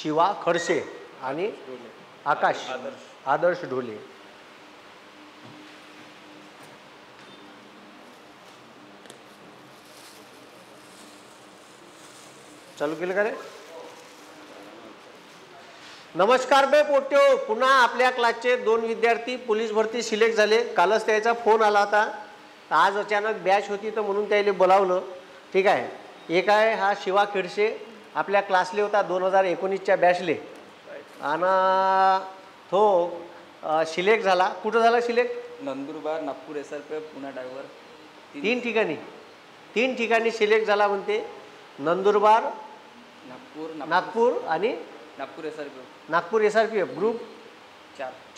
शिवा खडसे आणि आकाश आदर्श ढोले. चालू केलं का रे? नमस्कार बे पोट्यो. पुन्हा आपल्या क्लासचे 2 विद्यार्थी पोलीस भरती सिलेक्ट झाले. कालच त्याचा फोन आला होता. आज अचानक बॅच होती तर म्हणून त्याला बोलावलं. ठीक आहे. एक आहे हा शिवा खडसे, आपल्या क्लासले होता 2019च्या बॅचले, आणि तो सिलेक्ट झाला. कुठं झाला select? Nandurbar, Nagpur, SRPF, Pune driver. 3 ठिकाणी सिलेक्ट झाला म्हणते. नंदुरबार, नागपूर आणि नागपूर SRPF ग्रुप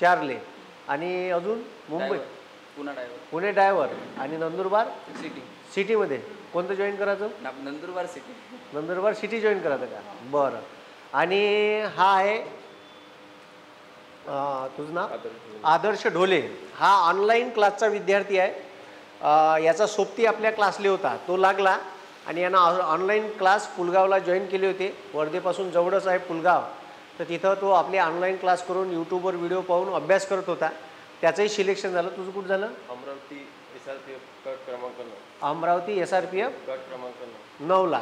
4 ले, आणि अजून मुंबई पुणे डायव्हर आणि नंदुरबार सिटीमध्ये कोणतं जॉईन करायचं? नंदुरबार सिटी जॉईन करायचं का? बरं. आणि हा आहे तुझं नाव? आदर्श ढोले. हा ऑनलाईन क्लासचा विद्यार्थी आहे. याचा सोबती आपल्या क्लासले होता, तो लागला आणि यांना ऑनलाईन क्लास पुलगावला जॉईन केले होते. वर्धेपासून जवळच आहे पुलगाव. तर तिथं तो आपले ऑनलाईन क्लास करून यूट्यूबवर व्हिडिओ पाहून अभ्यास करत होता. त्याचंही सिलेक्शन झालं. तुझं कुठं झालं? अमरावती SRPF गट क्रमांक 9. अमरावती SRPF गट क्रमांक 9ला.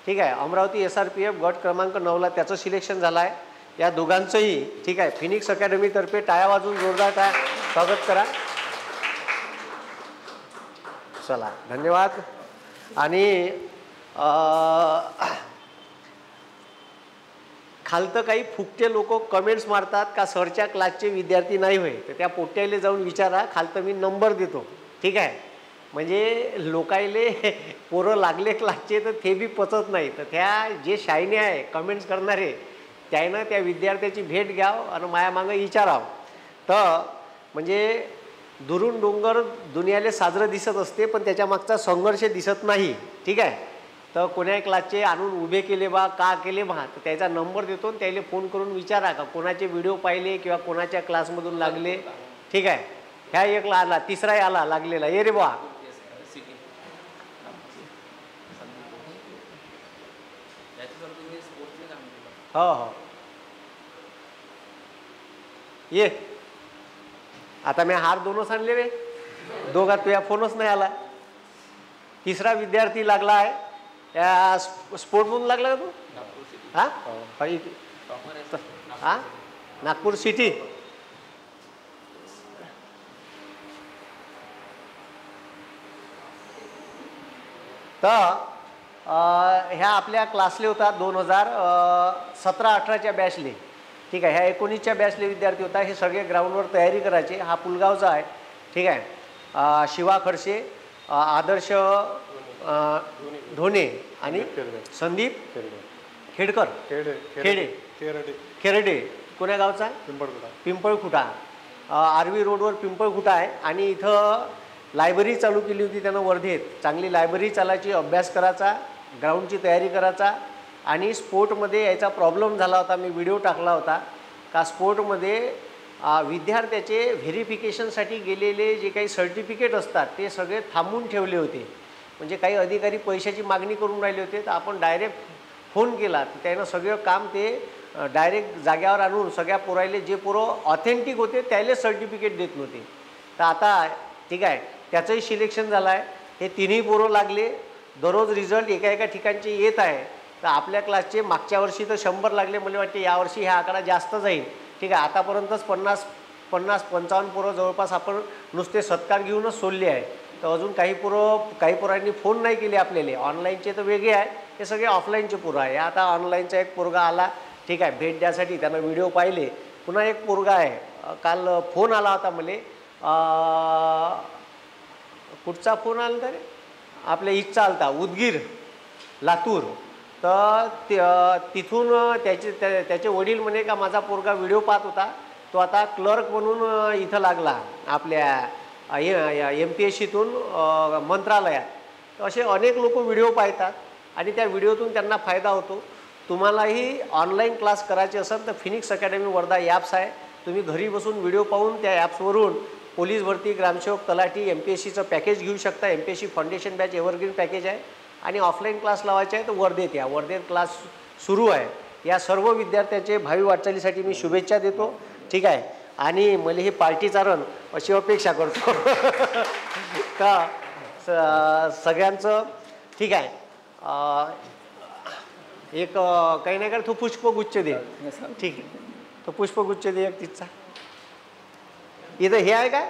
ठीक आहे. अमरावती SRPF गट क्रमांक 9ला त्याचं सिलेक्शन झालं आहे. या दोघांचंही. ठीक आहे. फिनिक्स अकॅडमीतर्फे टाळ्या वाजवून जोरदार स्वागत करा. चला, धन्यवाद. आणि खालतं काही फुकटे लोक कमेंट्स मारतात का सरच्या क्लासचे विद्यार्थी नाही होय, तर त्या पोट्याला जाऊन विचारा. खालतं मी नंबर देतो. ठीक आहे. म्हणजे लोकायले पोरं लागले क्लासचे तर ते बी पचत नाही. तर त्या जे शायने आहे कमेंट्स करणारे त्यानं त्या विद्यार्थ्याची भेट घ्यावं आणि मायामागं विचारावं. तर म्हणजे दुरून डोंगर दुनियाले साजरं दिसत असते, पण त्याच्या मागचा संघर्ष दिसत नाही. ठीक आहे. तर कोण्याही क्लासचे आणून उभे केले बा, का केले बा, तर त्याचा नंबर देतो आणि त्याला फोन करून विचारा का कोणाचे व्हिडिओ पाहिले किंवा कोणाच्या क्लासमधून लागले. ठीक आहे. ह्या एक आला, तिसराही आला लागलेला. ये रे बा. हो हो ये. आता मी हार दोनच आणले रे. दोघात तुझ्या फोनच नाही आला. तिसरा विद्यार्थी लागला आहे. या स्पोर्टमधून लागला का तू? हां हां नागपूर सिटी. तर ह्या आपल्या क्लासले होता 2017-18च्या बॅचले. ठीक आहे. ह्या 19च्या बॅचले विद्यार्थी होता. हे सगळे ग्राउंडवर तयारी करायचे. हा पुलगावचा आहे. ठीक आहे. शिवा खडसे, आदर्श ढोणे आणि संदीप खेडकर खेरडे. कोण्या गावचा? पिंपळखुटा. आर्वी रोडवर पिंपळखुटा आहे. आणि इथं लायब्ररी चालू केली होती त्यानं वर्धेत. चांगली लायब्ररी चालायची, अभ्यास करायचा, ग्राउंडची तयारी करायचा. आणि स्पोर्टमध्ये याचा प्रॉब्लेम झाला होता. मी व्हिडिओ टाकला होता का स्पोर्टमध्ये विद्यार्थ्याचे व्हेरिफिकेशनसाठी गेलेले जे काही सर्टिफिकेट असतात ते सगळे थांबवून ठेवले होते. म्हणजे काही अधिकारी पैशाची मागणी करून राहिले होते. तर आपण डायरेक्ट फोन केला तर त्यानं सगळं काम ते डायरेक्ट जाग्यावर आणून सगळ्या पोरायले, जे पोरं ऑथेंटिक होते त्याले सर्टिफिकेट देत नव्हते. तर आता ठीक आहे, त्याचंही सिलेक्शन झालं आहे. हे तिन्ही पोरं लागले. दररोज रिझल्ट एका ठिकाणचे येत आहे. तर आपल्या क्लासचे मागच्या वर्षी तर 100 लागले. मला वाटते यावर्षी हा आकडा जास्त जाईल. ठीक आहे. आतापर्यंतच 50-55 पोरं जवळपास आपण नुसते सत्कार घेऊनच सोडले आहे. तर अजून काही पोरांनी फोन नाही केले आपल्याला. ऑनलाईनचे तर वेगळे आहे, हे सगळे ऑफलाईनचे पोरं आहे. आता ऑनलाईनचा एक पोरगा आला. ठीक आहे. भेट द्यासाठी त्यानं व्हिडिओ पाहिले. पुन्हा एक पोरगा आहे. काल फोन आला होता मला. कुठचा फोन आला तरी? आपल्या इथचा आलता, उदगीर लातूर. तर तिथून त्याचे वडील म्हणे का माझा पोरगा व्हिडिओ पाहत होता, तो आता क्लर्क म्हणून इथं लागला आपल्या MPSCतून मंत्रालयात. तर असे अनेक लोक व्हिडिओ पाहतात आणि त्या व्हिडिओतून त्यांना फायदा होतो. तुम्हालाही ऑनलाईन क्लास करायचे असेल तर फिनिक्स अकॅडमी वर्धा ॲप्स आहे. तुम्ही घरी बसून व्हिडिओ पाहून त्या ॲप्सवरून पोलीस भरती, ग्रामसेवक, तलाठी, MPSCचं पॅकेज घेऊ शकता. MPSC foundation batch evergreen package आहे. आणि ऑफलाईन क्लास लावायचे आहे तर वर्धेत या. वर्धेत क्लास सुरू आहे. या सर्व विद्यार्थ्यांचे भावी वाटचालीसाठी मी शुभेच्छा देतो. ठीक आहे. आणि मला ही पार्टी चारण अशी अपेक्षा करतो का सगळ्यांचं. ठीक आहे. एक काही नाही का तो पुष्पगुच्छ दे. ठीक आहे. तो पुष्पगुच्छ दे एक तिचा. इथं हे आहे काय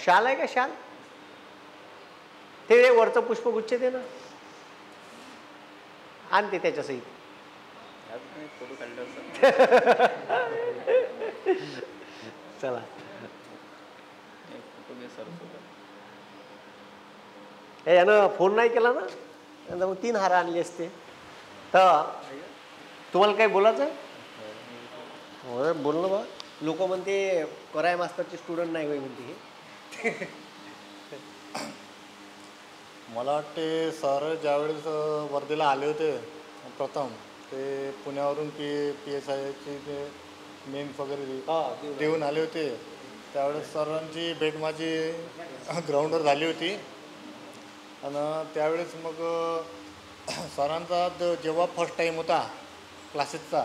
शाल आहे का शाल ते वरचं पुष्पगुच्छ दे ना आणते त्याच्यासहित. फोटो काढले चला फोटो घे सर सोबत. हे यानं फोन नाही केला ना नंतर मग 3 हार आणले असते. तर तुम्हाला काही बोलायचं आहे? हो बोल ना बा. लोक म्हणते कराय मास्तरचे स्टुडंट नाही होय म्हणते हे. मला वाटते सर ज्यावेळेस वर्धेला आले होते प्रथम ते पुण्यावरून PSIची ते मेन्स वगैरे देऊन आले होते. त्यावेळेस सरांची भेट माझी ग्राउंडवर झाली होती. आणि त्यावेळेस मग सरांचा जेव्हा फर्स्ट टाईम होता क्लासेसचा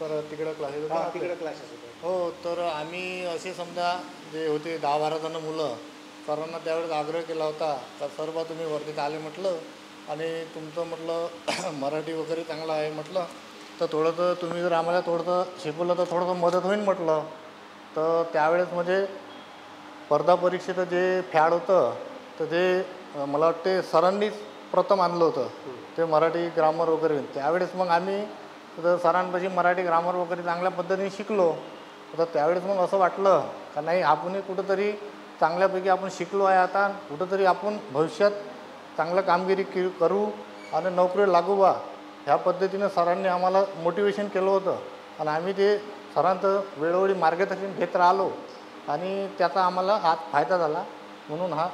तर तिकडं क्लासेस होता. तिकडे क्लासेस होते. हो तर आम्ही असे समजा जे होते 10-12 जण मुलं सरांना त्यावेळेस आग्रह केला होता तर सर बा तुम्ही वर्धेत आले म्हटलं आणि तुमचं म्हटलं मराठी वगैरे चांगलं आहे म्हटलं तर थोडंसं तुम्ही जर आम्हाला थोडंसं शिकवलं तर थोडंसं मदत होईल म्हटलं. तर त्यावेळेस म्हणजे स्पर्धा परीक्षेचं जे फॅड होतं तर ते मला वाटते सरांनीच प्रथम आणलं होतं ते मराठी ग्रामर वगैरे. त्यावेळेस मग आम्ही सरांपाशी मराठी ग्रामर वगैरे चांगल्या पद्धतीने शिकलो. तर त्यावेळेस मग असं वाटलं का नाही आपणही कुठंतरी चांगल्यापैकी आपण शिकलो आहे आता कुठंतरी आपण भविष्यात चांगलं कामगिरी करू आणि नोकरी लागू बा ह्या पद्धतीनं सरांनी आम्हाला मोटिवेशन केलं होतं. आणि आम्ही ते सरांचं वेळोवेळी मार्गदर्शन घेत राहिलो आणि त्याचा आम्हाला आज फायदा झाला म्हणून हा.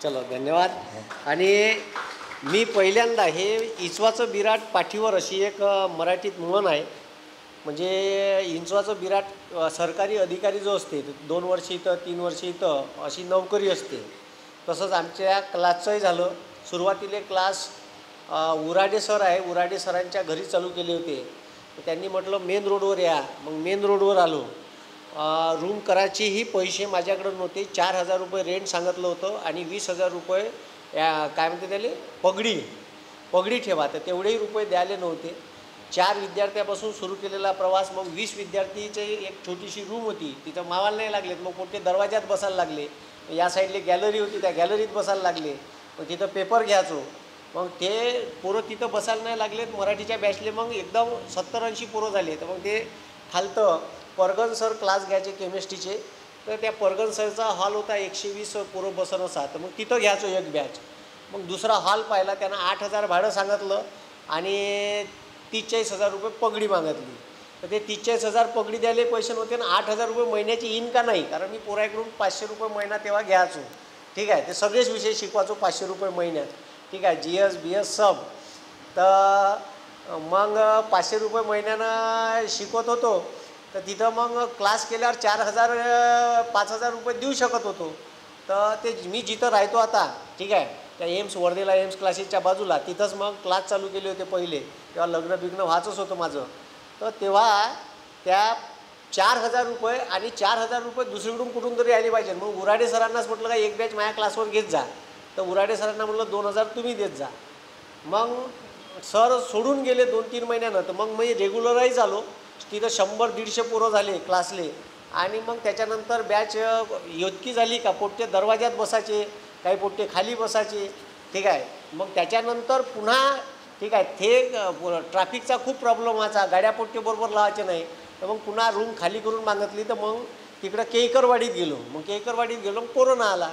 चलो धन्यवाद. आणि मी पहिल्यांदा हे इंचवाचं बिराट पाठीवर अशी एक मराठीत म्हण आहे. म्हणजे इंचवाचं बिराट सरकारी अधिकारी जो असते 2 वर्ष इथं 3 वर्ष इथं अशी नोकरी असते. तसंच आमच्या क्लासचंही झालं. सुरुवातीला क्लास उराडे सर आहे उराडे सरांच्या घरी चालू केले होते. त्यांनी म्हटलं मेन रोडवर या. मग मेन रोडवर आलो. रूम करायचेही पैसे माझ्याकडे नव्हते. 4,000 रुपये रेंट सांगितलं होतं आणि 20,000 रुपये काय म्हणते त्याले पगडी ठेवा. तर तेवढेही रुपये द्यायला नव्हते. 4 विद्यार्थ्यापासून सुरू केलेला प्रवास. मग 20 विद्यार्थीची एक छोटीशी रूम होती तिथं मावायला नाही लागलेत. मग कोणते दरवाज्यात बसायला लागले. या साईडले गॅलरी होती त्या गॅलरीत बसायला लागले. मग तिथं पेपर घ्यायचो. मग ते पोरं तिथं बसायला नाही लागलेत. मराठीच्या बॅचले मग एकदम 70-80 पोरं झाले. तर मग ते खालतं परगन सर क्लास घ्यायचे केमिस्ट्रीचे. तर त्या परगन सरचा हॉल होता 120 पोरं बसन असा. तर मग तिथं घ्यायचो एक बॅच. मग दुसरा हॉल पाहिला त्यानं 8,000 भाडं सांगितलं आणि 43,000 रुपये पगडी मागितली. तर ते 43,000 पगडी द्यायला पैसे नव्हते आणि 8,000 रुपये महिन्याची इन का नाही. कारण मी पोराकडून 500 रुपये महिना तेव्हा घ्यायचो. ठीक आहे. ते सगळेच विषय शिकवायचो 500 रुपये महिन्यात. ठीक आहे. GS BS सब. तर मग 500 रुपये महिन्यानं शिकवत होतो. तर तिथं मग क्लास केल्यावर 4,000-5,000 रुपये देऊ शकत होतो. तर ते मी जिथं राहतो आता ठीक आहे त्या एम्स वर्धेला एम्स क्लासेसच्या बाजूला तिथंच मग क्लास चालू केले होते पहिले. तेव्हा लग्न बिग्न व्हायचंच होतं माझं. तर तेव्हा त्या 4,000 रुपये आणि 4,000 रुपये दुसरीकडून कुठून तरी आले पाहिजे. मग उराडे सरांनाच म्हटलं का एक बॅच माझ्या क्लासवर घेत जा. तर उराडे सरांना म्हटलं 2,000 तुम्ही देत जा. मग सर सोडून गेले 2-3 महिन्यानं. तर मग मी रेग्युलरही झालो. तिथं 100-150 पोरं झाले क्लासले. आणि मग त्याच्यानंतर बॅच इतकी झाली का पोट्टे दरवाज्यात बसायचे काही पोट्टे खाली बसायचे. ठीक आहे. मग त्याच्यानंतर पुन्हा ठीक आहे ते ट्रॅफिकचा खूप प्रॉब्लेम व्हायचा. गाड्या पोट्टे बरोबर लावायचे नाही. तर मग पुन्हा रूम खाली करून मागितली. तर मग तिकडं केळकरवाडीत गेलो. मग केळकरवाडीत गेलो मग कोरोना आला.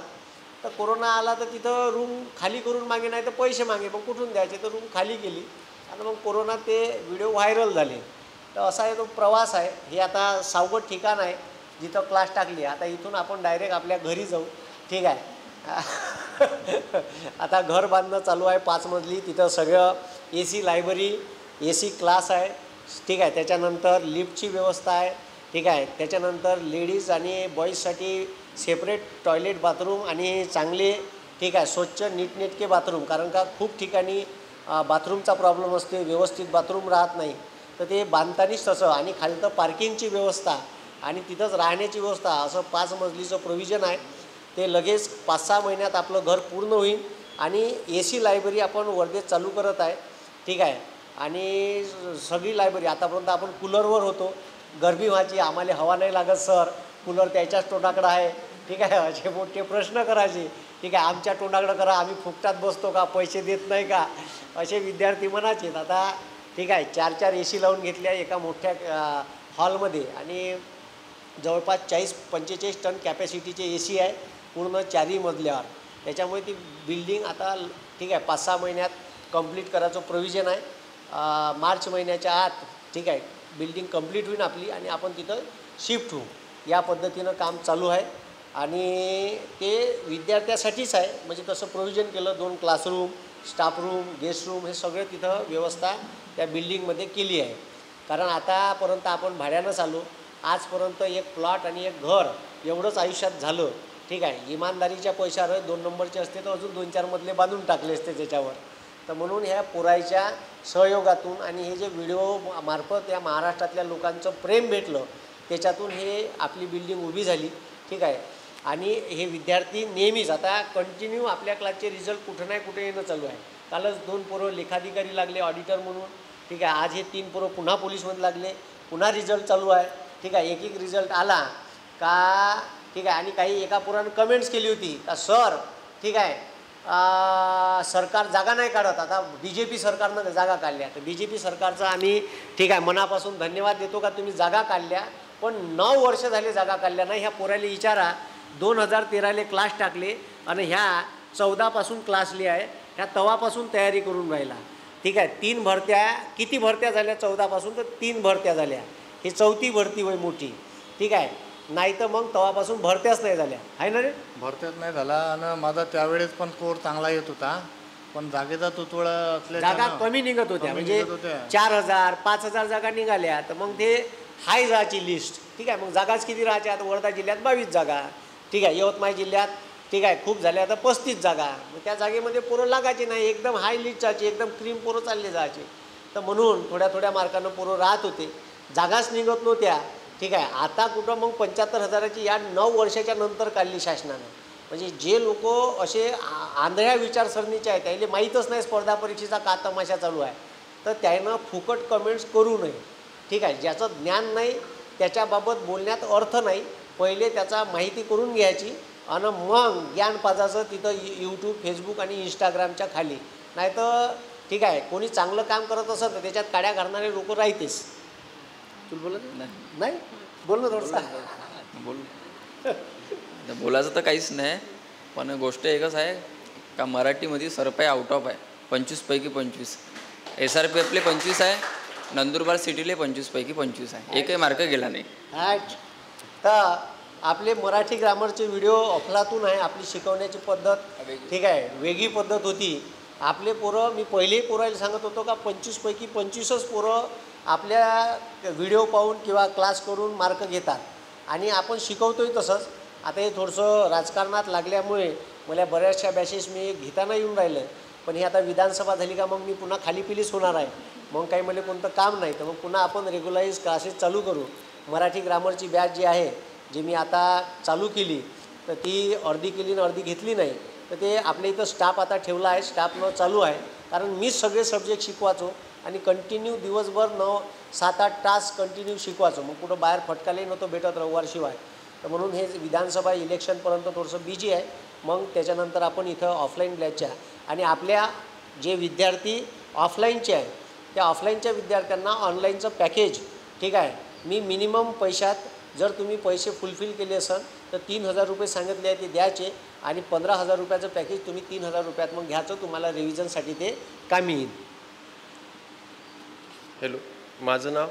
तर कोरोना आला तर तिथं रूम खाली करून मागे नाही तर पैसे मागे. मग कुठून द्यायचे. तर रूम खाली केली आणि मग कोरोना ते व्हिडिओ व्हायरल झाले. तर असा आहे तो प्रवास आहे. हे आता सावगत ठिकाण आहे जिथं क्लास टाकली. आता इथून आपण डायरेक्ट आपल्या घरी जाऊ. ठीक आहे. आता घर बांधणं चालू आहे 5 मजली. तिथं सगळं AC लायब्ररी AC क्लास आहे. ठीक आहे. त्याच्यानंतर लिफ्टची व्यवस्था आहे. ठीक आहे. त्याच्यानंतर लेडीज आणि बॉईजसाठी सेपरेट टॉयलेट बाथरूम आणि चांगले ठीक आहे स्वच्छ नीटनेटके बाथरूम. कारण का खूप ठिकाणी बाथरूमचा प्रॉब्लेम असते, व्यवस्थित बाथरूम राहत नाही, तर ते बांधतानीच तसं. आणि खाली तर पार्किंगची व्यवस्था आणि तिथंच राहण्याची व्यवस्था, असं 5 मजलीचं प्रोव्हिजन आहे. ते लगेच 5-6 महिन्यात आपलं घर पूर्ण होईल. आणि AC लायब्ररी आपण वर्धेत चालू करत आहे, ठीक आहे. आणि सगळी लायब्ररी, आतापर्यंत आपण कूलरवर होतो, गरमी व्हायची, आम्हाला हवा नाही लागत सर, कूलर त्याच्याच तोंडाकडं आहे, ठीक आहे. असे मोठे प्रश्न करायचे, ठीक आहे, आमच्या तोंडाकडं करा, आम्ही फुकटात बसतो का, पैसे देत नाही का, असे विद्यार्थी म्हणायचे. आता ठीक आहे, 4 AC लावून घेतल्या एका मोठ्या हॉलमध्ये आणि जवळपास 40-45 टन कॅपॅसिटीचे AC आहे पूर्ण 4ही मजल्यावर. त्याच्यामुळे ती बिल्डिंग आता ठीक आहे 5-6 महिन्यात कंप्लीट करायचं प्रोव्हिजन आहे. मार्च महिन्याच्या आत ठीक आहे बिल्डिंग कंप्लीट होईल आपली आणि आपण तिथं शिफ्ट होऊ, या पद्धतीनं काम चालू आहे. आणि ते विद्यार्थ्यासाठीच आहे, म्हणजे तसं प्रोव्हिजन केलं. 2 classroom, staff room, guest room हे सगळं तिथं व्यवस्था त्या बिल्डिंगमध्ये केली आहे. कारण आतापर्यंत आपण भाड्यानंच आलो, आजपर्यंत एक प्लॉट आणि एक घर एवढंच आयुष्यात झालं, ठीक आहे. इमानदारीच्या पैशावर 2 नंबरचे असते तर अजून 2-4 मजले बांधून टाकले असते त्याच्यावर. तर म्हणून ह्या पोरायच्या सहयोगातून आणि हे जे व्हिडिओ मार्फत या महाराष्ट्रातल्या लोकांचं प्रेम भेटलं, त्याच्यातून हे आपली बिल्डिंग उभी झाली, ठीक आहे. आणि हे विद्यार्थी नेहमीच आता कंटिन्यू आपल्या क्लासचे रिझल्ट कुठं नाही कुठे येणं चालू आहे. कालच 2 पोरं लेखाधिकारी लागले ऑडिटर म्हणून, ठीक आहे. आज हे 3 पोरं पुन्हा पोलीसमध्ये लागले, पुन्हा रिझल्ट चालू आहे, ठीक आहे. एक रिझल्ट आला का, ठीक आहे. आणि काही एका पोरानं कमेंट्स केली होती का सर, ठीक आहे, सरकार जागा नाही काढत, आता BJP सरकारनं जागा काढल्या. तर BJP सरकारचा आम्ही ठीक आहे मनापासून धन्यवाद देतो का तुम्ही जागा काढल्या, पण 9 वर्ष झाले जागा काढल्या नाही. ह्या पोराला विचारा, 2013 क्लास टाकले आणि ह्या 14पासून क्लासले आहे, ह्या तवापासून तयारी करून राहिला, ठीक आहे. 3 भरत्या, किती भरत्या झाल्या 14पासून, तर 3 भरत्या झाल्या. ही 4थी भरती होय मोठी, ठीक आहे. नाही तर मग तवापासून भरत्याच नाही झाल्या, आहे ना रे. भरत्यात नाही झाला. आणि माझा त्यावेळेस पण स्कोर चांगला येत होता, पण जागेचा तुतवडा असल्या जागा कमी निघत होत्या, म्हणजे 4000 5000 जागा निघाल्या. तर मग ते हाय जायची लिस्ट, ठीक आहे. मग जागाच किती राहायच्या, आता वर्धा जिल्ह्यात 22 जागा, ठीक आहे. यवतमाळ जिल्ह्यात ठीक आहे खूप झाल्या, आता 35 जागा. मग त्या जागेमध्ये पोरं लागायची नाही, एकदम हाय लिस्ट जायची, एकदम क्रीम पोरं चालले जायचे. तर म्हणून थोड्या थोड्या पोरं राहत होते, जागाच निघत नव्हत्या, ठीक आहे. आता कुठं मग 75,000ची या 9 वर्षाच्या नंतर काढली शासनानं. म्हणजे जे लोक असे आंधळ्या विचारसरणीचे आहेत, त्याला माहीतच नाही स्पर्धा परीक्षेचा का तमाशा चालू आहे, तर त्यानं फुकट कमेंट्स करू नये, ठीक आहे. ज्याचं ज्ञान नाही त्याच्याबाबत बोलण्यात अर्थ नाही. पहिले त्याचा माहिती करून घ्यायची आणि मग ज्ञान पाजायचं तिथं YouTube, Facebook आणि Instagramच्या खाली. नाही तर ठीक आहे कोणी चांगलं काम करत असेल तर त्याच्यात काड्या घालणारे लोक राहतेच. तुला बोलत नाही, बोल ना थोडंसं. बोल बोलायचं तर काहीच नाही, पण गोष्ट एकच आहे का मराठीमध्ये सरपाई आउट ऑफ आहे 25 पैकी 25. SRP आपले 25 आहे, नंदुरबार सिटीले 25 पैकी 25 आहे, एकही मार्क गेला नाही. तर आपले मराठी ग्रामरचे व्हिडिओ अफलातून आहे. आपली शिकवण्याची पद्धत ठीक आहे वेगळी पद्धत होती. आपले पोरं, मी पहिलेही पोरायला सांगत होतो का 25 पैकी 25च पोरं आपल्या व्हिडिओ पाहून किंवा क्लास करून मार्क घेतात आणि आपण शिकवतोय तसंच. आता हे थोडंसं राजकारणात लागल्यामुळे मला बऱ्याचशा बॅचेस मी घेताना येऊन राहिलं, पण हे आता विधानसभा झाली का मग मी पुन्हा खाली पिलीच होणार आहे. मग काही मला कोणतं काम नाही, तर मग पुन्हा आपण रेग्युलाइज क्लासेस चालू करू. मराठी ग्रामरची बॅच जी आहे जी मी आता चालू केली, तर ती अर्धी केली आणि अर्धी घेतली नाही. तर ते आपल्या इथं स्टाफ आता ठेवला आहे, स्टाफनं चालू आहे. कारण मीच सगळे सब्जेक्ट शिकवायचो आणि कंटिन्यू दिवसभर 7-8 तास कंटिन्यू शिकवायचो. मग कुठं बाहेर फटकालाही नव्हतं भेटत रविवारशिवाय. तर म्हणून हे विधानसभा इलेक्शनपर्यंत थोडंसं बिजी आहे. मग त्याच्यानंतर आपण इथं ऑफलाईन बॅचच्या आणि आपल्या जे विद्यार्थी ऑफलाईनचे आहे त्या ऑफलाईनच्या विद्यार्थ्यांना ऑनलाईनचं पॅकेज ठीक आहे. मी मिनिमम पैशात जर तुम्ही पैसे फुलफिल केले असाल तर 3,000 रुपये सांगितले आहे ते द्यायचे आणि 15,000 रुपयाचं पॅकेज तुम्ही 3,000 रुपयात मग घ्यायचं. तुम्हाला रिव्हिजनसाठी ते कामी येईल. हॅलो, माझं नाव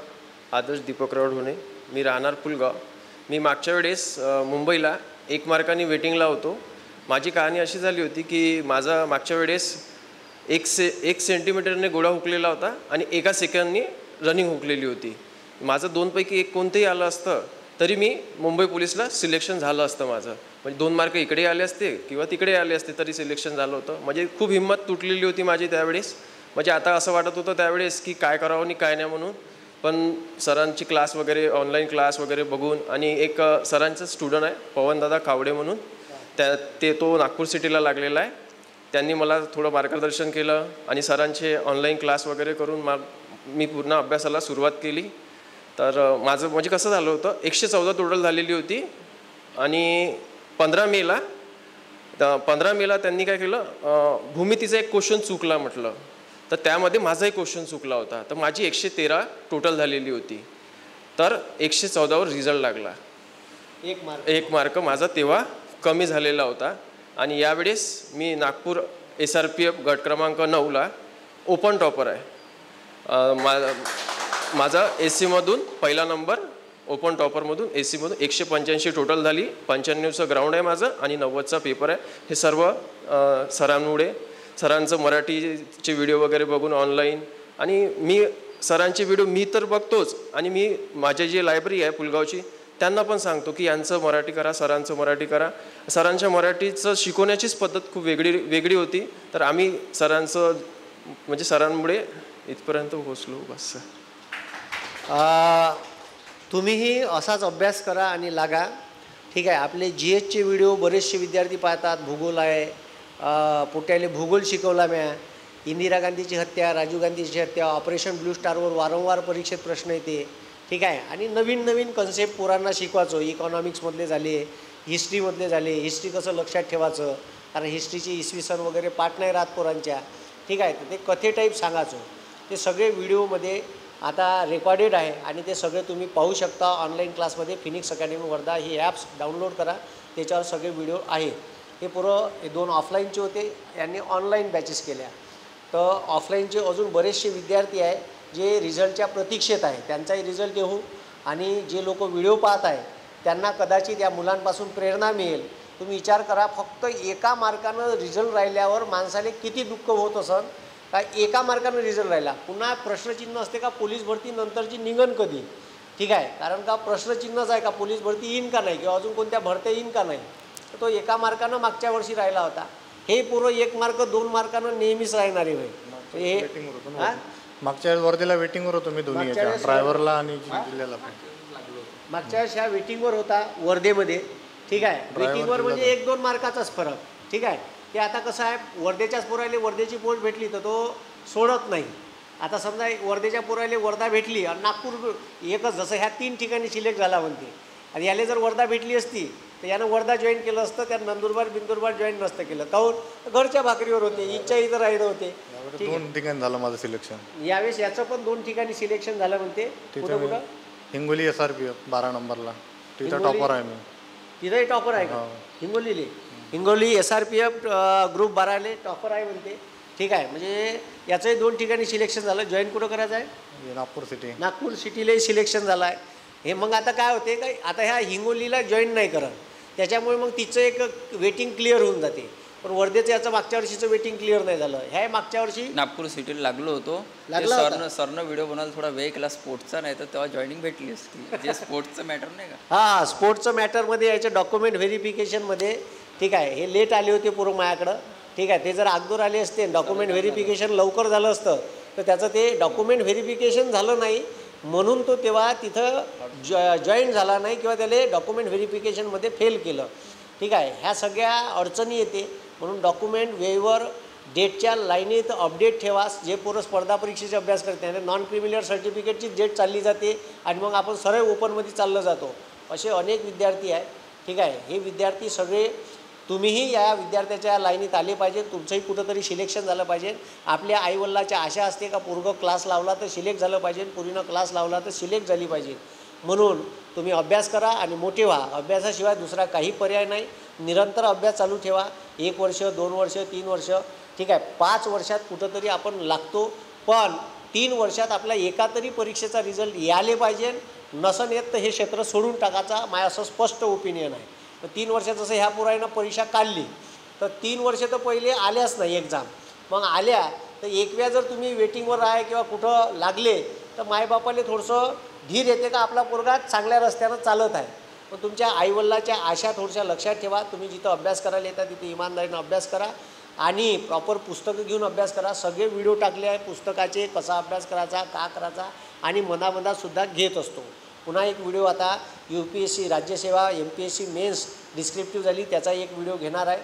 आदर्श दीपकराव ढोणे, मी राहणार पुलगाव. मी मागच्या वेळेस मुंबईला 1 मार्काने वेटिंगला होतो. माझी कहाणी अशी झाली होती की माझा मागच्या वेळेस 1 सेंटीमीटरने गोळा हुकलेला होता आणि 1 सेकंदनी रनिंग हुकलेली होती. माझं 2 पैकी 1 कोणतंही आलं असतं तरी मी मुंबई पोलीसला सिलेक्शन झालं असतं माझं. म्हणजे 2 मार्क इकडे आले असते किंवा तिकडे आले असते तरी सिलेक्शन झालं होतं. म्हणजे खूप हिंमत तुटलेली होती माझी त्यावेळेस. म्हणजे आता असं वाटत होतं त्यावेळेस की काय करावं आणि काय नाही म्हणून. पण सरांची क्लास वगैरे ऑनलाईन क्लास वगैरे बघून आणि एक सरांचं स्टुडंट आहे पवनदादा कावडे म्हणून, तो नागपूर सिटीला लागलेला आहे. त्यांनी मला थोडं मार्गदर्शन केलं आणि सरांचे ऑनलाईन क्लास वगैरे करून मी पूर्ण अभ्यासाला सुरुवात केली. तर माझं म्हणजे कसं झालं होतं, 114 टोटल झालेली होती आणि 15 मेला त्यांनी काय केलं, भूमितीचा एक क्वेश्चन चुकला म्हटलं, तर त्यामध्ये माझाही क्वेश्चन चुकला होता. तर माझी 113 टोटल झालेली होती, तर 114वर रिझल्ट लागला. एक मार्क माझा तेव्हा कमी झालेला होता. आणि यावेळेस मी नागपूर SRPF गट क्रमांक 9ला ओपन टॉपर आहे. माझा SC मधून पहिला नंबर, ओपन टॉपरमधून SC मधून 185 टोटल झाली. 95चं ग्राउंड आहे माझं आणि 90चा पेपर आहे. हे सर्व सरांमुळे, सरांचं मराठीचे व्हिडिओ वगैरे बघून ऑनलाईन, आणि मी सरांचे व्हिडिओ मी तर बघतोच आणि मी माझी जी लायब्ररी आहे पुलगावची त्यांना पण सांगतो की यांचं मराठी करा, सरांचं मराठी करा. सरांच्या मराठीचं शिकवण्याचीच पद्धत खूप वेगळी होती. तर आम्ही सरांमुळे इथपर्यंत पोहोचलो. बस. तुम्हीही असाच अभ्यास करा आणि लागा. ठीक आहे. आपले GHचे व्हिडिओ बरेचसे विद्यार्थी पाहतात. भूगोल आहे, पोट्याले भूगोल शिकवला म्या. इंदिरा गांधीची हत्या, राजीव गांधीची हत्या, ऑपरेशन ब्लू स्टारवर वारंवार परीक्षेत प्रश्न येते. ठीक आहे. आणि नवीन नवीन कन्सेप्ट पोरांना शिकवायचो. इकॉनॉमिक्समधले झाले, हिस्ट्रीमधले झाले. हिस्ट्री कसं लक्षात ठेवायचं, कारण हिस्ट्रीची इसवी सन वगैरे पाठ नाही राहत पोरांच्या. ठीक आहे. तर ते कथे टाईप सांगायचो. ते सगळे व्हिडिओमध्ये आता रेकॉर्डेड आहे आणि ते सगळे तुम्ही पाहू शकता ऑनलाईन क्लासमध्ये. फिनिक्स अकॅडमी वर्धा ही ॲप्स डाउनलोड करा, त्याच्यावर सगळे व्हिडिओ आहेत. हे हे 2 ऑफलाईनचे होते, यांनी ऑनलाईन बॅचेस केल्या. तर ऑफलाईनचे अजून बरेचसे विद्यार्थी आहे जे रिझल्टच्या प्रतीक्षेत आहे. त्यांचाही रिझल्ट येऊ आणि जे लोक व्हिडिओ पाहत आहे त्यांना कदाचित या मुलांपासून प्रेरणा मिळेल. तुम्ही विचार करा, फक्त एका मार्कानं रिझल्ट राहिल्यावर माणसाले किती दुःख होत असन. काय एका मार्कानं रिझल्ट राहिला, पुन्हा प्रश्नचिन्ह असते का पोलीस भरती नंतरची निघन कधी. ठीक आहे. कारण का प्रश्नचिन्हच आहे का पोलीस भरती येईन का नाही, किंवा अजून कोणत्या भरत्या येईन का नाही. तर तो एका मार्कानं मागच्या वर्षी राहिला होता. हे पूर्व 1 मार्क 2 मार्कानं नेहमीच राहणारे होय. हे मागच्या वेळेस वर्धेला वेटिंगवर होतो मी, दोन्ही ड्रायव्हरला आणि जिल्ह्याला पण. मागच्या वेळेस ह्या वेटिंगवर होता वर्धेमध्ये. ठीक आहे. वेटिंगवर म्हणजे 1-2 मार्काचाच फरक. ठीक आहे. ते आता कसं आहे, वर्धेच्याच पोरायले वर्धेची पोस्ट भेटली तर तो सोडत नाही. आता समजा वर्धेच्या पोरायले वर्धा भेटली आणि नागपूर एकच, जसं ह्या 3 ठिकाणी सिलेक्ट झाला म्हणते. आणि याला जर वर्धा भेटली असती तर यानं वर्धा जॉईन केलं असतं, त्यानं नंदुरबार जॉईन नसतं केलं. काहून, घरच्या भाकरीवर होते, इच्छा इथं राहिलं होते. 2 ठिकाणी झालं माझं सिलेक्शन. यावेळेस याचं पण 2 ठिकाणी सिलेक्शन झालं म्हणते. कुठं हिंगोली SRPF 12 नंबरला. तिथं टॉपर आहे मी. तिथंही टॉपर आहे का हिंगोलीले? हिंगोली SRPF ग्रुप 12ले टॉपर आहे म्हणते. ठीक आहे. म्हणजे याचंही 2 ठिकाणी सिलेक्शन झालं. जॉईन कुठं करायचं आहे? नागपूर सिटीलाही सिलेक्शन झालं आहे. हे मग आता काय होते काय, आता ह्या हिंगोलीला जॉईन नाही करत, त्याच्यामुळे मग तिचं एक वेटिंग क्लिअर होऊन जाते. पण वर्धेचं याचं मागच्या वर्षीचं वेटिंग क्लिअर नाही झालं. ह्या मागच्या वर्षी नागपूर सिटीला लागलो होतो. सरनं व्हिडिओ बनवायला थोडा वेळ केला स्पोर्ट्सचा, नाही तर तेव्हा जॉईनिंग भेटली असती. जे स्पोर्ट्सचं मॅटर नाही का. हां, स्पोर्ट्सचं मॅटरमध्ये याच्या डॉक्युमेंट व्हेरिफिकेशनमध्ये. ठीक आहे. हे लेट आले होते पूर्व माझ्याकडं. ठीक आहे. ते जर अगोदर आले असते, डॉक्युमेंट व्हेरिफिकेशन लवकर झालं असतं, तर त्याचं ते डॉक्युमेंट व्हेरिफिकेशन झालं नाही म्हणून तो तेव्हा तिथं जॉईन झाला नाही, किंवा त्याला डॉक्युमेंट व्हेरिफिकेशनमध्ये फेल केलं. ठीक आहे. ह्या सगळ्या अडचणी येते. म्हणून डॉक्युमेंट वेळेवर डेटच्या लाईनीत अपडेट ठेवा. जे पोरं स्पर्धा परीक्षेचे अभ्यास करते आणि नॉन क्रिमिलियर सर्टिफिकेटची डेट चालली जाते आणि मग आपण सरळ ओपनमध्ये चाललं जातो. असे अनेक विद्यार्थी आहेत. ठीक आहे. हे विद्यार्थी सगळे, तुम्हीही या विद्यार्थ्याच्या लाईनीत आले पाहिजे. तुमचंही कुठंतरी सिलेक्शन झालं पाहिजे. आपल्या आईवडिलाच्या आशा असते का पोरगं क्लास लावला तर सिलेक्ट झालं पाहिजे, पोरीनं क्लास लावला तर सिलेक्ट झाली पाहिजे. म्हणून तुम्ही अभ्यास करा आणि मोठे व्हा. अभ्यासाशिवाय दुसरा काही पर्याय नाही. निरंतर अभ्यास चालू ठेवा. 1 वर्ष, 2 वर्ष, 3 वर्ष. ठीक आहे. 5 वर्षात कुठंतरी आपण लागतो, पण 3 वर्षात आपल्या एका तरी परीक्षेचा रिझल्ट यायला पाहिजे. नसन येत तर हे क्षेत्र सोडून टाकायचा, माझं असं स्पष्ट ओपिनियन आहे. तर 3 वर्षात जसं ह्या पोरानं परीक्षा काढली तर 3 वर्ष तर पहिले आल्याच नाही एक्झाम. मग आल्या तर एक वेळा जर तुम्ही वेटिंगवर आहे किंवा कुठं लागले तर मायबापाला थोडंसं धीर येते का आपला पोरगा चांगल्या रस्त्यानं चालत आहे. पण तुमच्या आईवडिलाच्या आशा थोड्याशा लक्षात ठेवा. तुम्ही जिथं अभ्यास करायला येता तिथे इमानदारीनं अभ्यास करा आणि प्रॉपर पुस्तकं घेऊन अभ्यास करा. सगळे व्हिडिओ टाकले आहे पुस्तकाचे, कसा अभ्यास करायचा, का करायचा, आणि मनामनातसुद्धा घेत असतो. पुन्हा एक व्हिडिओ आता UPSC राज्यसेवा MPSC मेन्स डिस्क्रिप्टिव्ह झाली त्याचा एक व्हिडिओ घेणार आहे.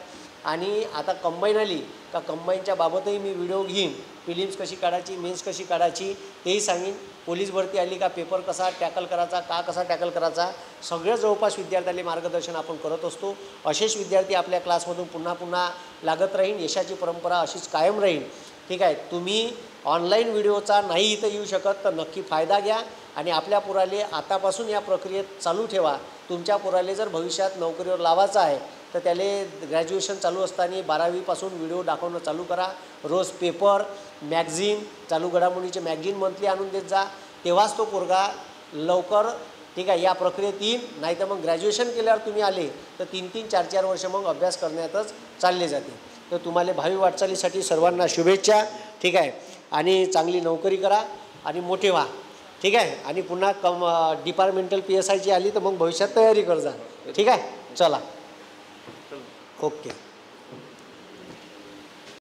आणि आता कंबाईन आली का कंबाईनच्या बाबतही मी व्हिडिओ घेईन. प्रिलिम्स कशी काढायची, मेन्स कशी काढायची तेही सांगेन. पोलीस भरती आली का पेपर कसा टॅकल करायचा, का कसा टॅकल करायचा, सगळ्या जवळपास विद्यार्थ्याला मार्गदर्शन आपण करत असतो. असेच विद्यार्थी आपल्या क्लासमधून पुन्हा पुन्हा लागत राहीन. यशाची परंपरा अशीच कायम राहील. ठीक आहे. तुम्ही ऑनलाईन व्हिडिओचा नाही इथं येऊ शकत तर नक्की फायदा घ्या आणि आपल्या पोराले आतापासून या प्रक्रियेत चालू ठेवा. तुमच्या पोराले जर भविष्यात नोकरीवर लावायचं आहे तर त्याला ग्रॅज्युएशन चालू असताना 12वीपासून व्हिडिओ दाखवणं चालू करा. रोज पेपर, मॅगझिन, चालू घडामोडीचे मॅगझिन मंथली आणून देत जा. तेव्हाच तो पोरगा लवकर ठीक आहे या प्रक्रियेत येईल. नाही तर मग ग्रॅज्युएशन केल्यावर तुम्ही आले तर 3-3, 4-4 वर्ष मग अभ्यास करण्यातच चालले जाते. तर तुम्हाला भावी वाटचालीसाठी सर्वांना शुभेच्छा. ठीक आहे. आणि चांगली नोकरी करा आणि मोठे व्हा. ठीक आहे. आणि पुन्हा डिपार्टमेंटल PSIची आली तर मग भविष्यात तयारी कर जा. ठीक आहे. चला. ओके.